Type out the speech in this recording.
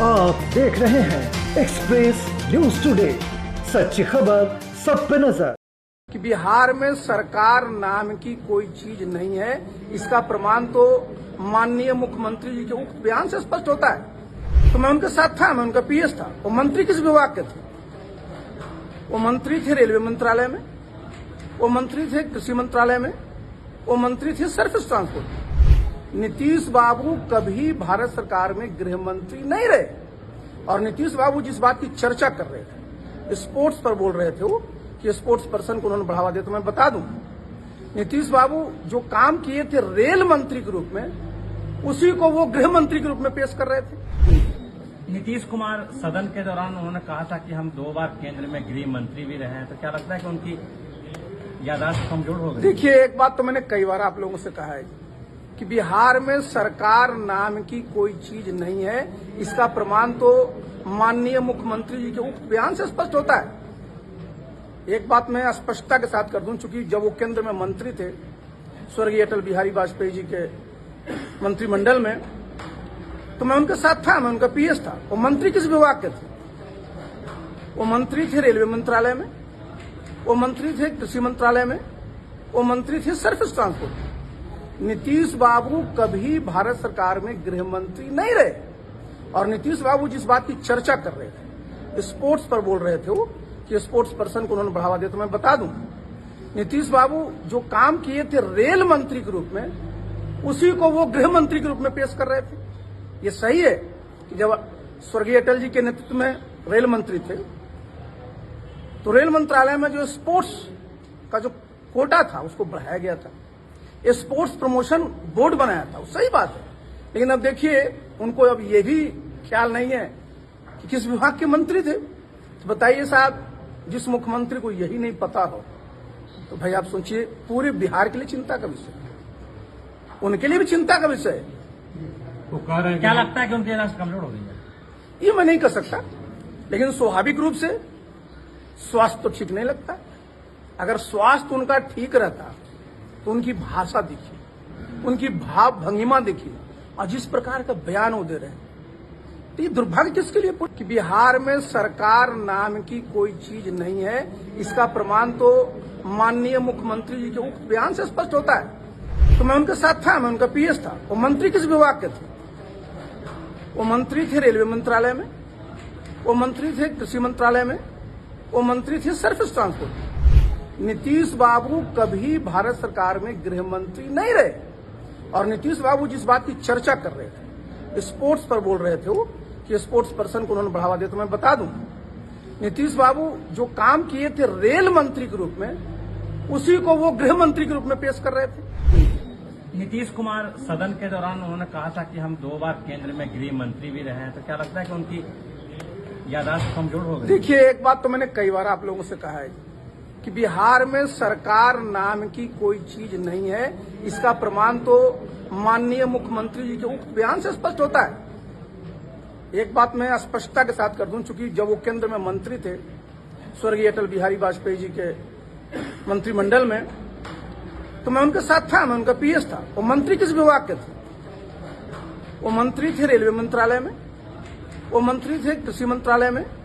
आप देख रहे हैं एक्सप्रेस न्यूज टुडे, सच्ची खबर सब पे नजर। कि बिहार में सरकार नाम की कोई चीज नहीं है, इसका प्रमाण तो माननीय मुख्यमंत्री जी के उक्त बयान से स्पष्ट होता है। तो मैं उनके साथ था, मैं उनका पीएस था। वो मंत्री किस विभाग के थे? वो मंत्री थे रेलवे मंत्रालय में, वो मंत्री थे कृषि मंत्रालय में, वो मंत्री थे सरफेस ट्रांसपोर्ट। नीतीश बाबू कभी भारत सरकार में गृह मंत्री नहीं रहे। और नीतीश बाबू जिस बात की चर्चा कर रहे थे, स्पोर्ट्स पर बोल रहे थे वो कि स्पोर्ट्स पर्सन को उन्होंने बढ़ावा दिया। तो मैं बता दूं, नीतीश बाबू जो काम किए थे रेल मंत्री के रूप में, उसी को वो गृह मंत्री के रूप में पेश कर रहे थे। नीतीश कुमार सदन के दौरान उन्होंने कहा था कि हम 2 बार केंद्र में गृह मंत्री भी रहे हैं, तो क्या लगता है कि उनकी याददाश्त कमजोर हो गई? देखिए, एक बात तो मैंने कई बार आप लोगों से कहा है कि बिहार में सरकार नाम की कोई चीज नहीं है, इसका प्रमाण तो माननीय मुख्यमंत्री जी के उक्त बयान से स्पष्ट होता है। एक बात मैं स्पष्टता के साथ कर दूं, चूंकि जब वो केंद्र में मंत्री थे स्वर्गीय अटल बिहारी वाजपेयी जी के मंत्रिमंडल में, तो मैं उनके साथ था, मैं उनका पीएस था। वो मंत्री किस विभाग के थे? वो मंत्री थे रेलवे मंत्रालय में, वो मंत्री थे कृषि मंत्रालय में, वो मंत्री थे सरफेस ट्रांसपोर्ट। नीतीश बाबू कभी भारत सरकार में गृह मंत्री नहीं रहे। और नीतीश बाबू जिस बात की चर्चा कर रहे थे, स्पोर्ट्स पर बोल रहे थे वो कि स्पोर्ट्स पर्सन को उन्होंने बढ़ावा दिया। तो मैं बता दूं, नीतीश बाबू जो काम किए थे रेल मंत्री के रूप में, उसी को वो गृह मंत्री के रूप में पेश कर रहे थे। ये सही है कि जब स्वर्गीय अटल जी के नेतृत्व में रेल मंत्री थे, तो रेल मंत्रालय में जो स्पोर्ट्स का जो कोटा था उसको बढ़ाया गया था, स्पोर्ट्स प्रमोशन बोर्ड बनाया था, वो सही बात है। लेकिन अब देखिए, उनको अब ये भी ख्याल नहीं है कि किस विभाग के मंत्री थे। तो बताइए साहब, जिस मुख्यमंत्री को यही नहीं पता हो, तो भाई आप सोचिए, पूरे बिहार के लिए चिंता का विषय, उनके लिए भी चिंता का विषय है। वो कह रहे हैं, क्या लगता है कि उनकी याददाश्त कमजोर हो गई है? ये मैं नहीं कह सकता, लेकिन स्वाभाविक रूप से स्वास्थ्य तो ठीक नहीं लगता। अगर स्वास्थ्य उनका ठीक रहता तो उनकी भाषा देखिए, उनकी भाव भंगिमा देखिए, और जिस प्रकार का बयान वो दे रहे हैं, तो ये दुर्भाग्य किसके लिए? कि बिहार में सरकार नाम की कोई चीज नहीं है, इसका प्रमाण तो माननीय मुख्यमंत्री जी के उक्त बयान से स्पष्ट होता है। तो मैं उनके साथ था, मैं उनका पीएस था। वो मंत्री किस विभाग के थे? वो मंत्री थे रेलवे मंत्रालय में, वो मंत्री थे कृषि मंत्रालय में, वो मंत्री थे सरफेस ट्रांसपोर्ट। नीतीश बाबू कभी भारत सरकार में गृह मंत्री नहीं रहे। और नीतीश बाबू जिस बात की चर्चा कर रहे थे, स्पोर्ट्स पर बोल रहे थे वो कि स्पोर्ट्स पर्सन को उन्होंने बढ़ावा दिया। तो मैं बता दूं, नीतीश बाबू जो काम किए थे रेल मंत्री के रूप में, उसी को वो गृह मंत्री के रूप में पेश कर रहे थे। नीतीश कुमार सदन के दौरान उन्होंने कहा था कि हम 2 बार केंद्र में गृह मंत्री भी रहे हैं, तो क्या लगता है कि उनकी याददाश्त कमजोर हो गई? देखिए, एक बात तो मैंने कई बार आप लोगों से कहा है कि बिहार में सरकार नाम की कोई चीज नहीं है, इसका प्रमाण तो माननीय मुख्यमंत्री जी के उक्त बयान से स्पष्ट होता है। एक बात मैं स्पष्टता के साथ कर दूं, चूंकि जब वो केंद्र में मंत्री थे स्वर्गीय अटल बिहारी वाजपेयी जी के मंत्रिमंडल में, तो मैं उनके साथ था, मैं उनका पीएस था। वो मंत्री किस विभाग के थे? वो मंत्री थे रेलवे मंत्रालय में, वो मंत्री थे कृषि मंत्रालय में,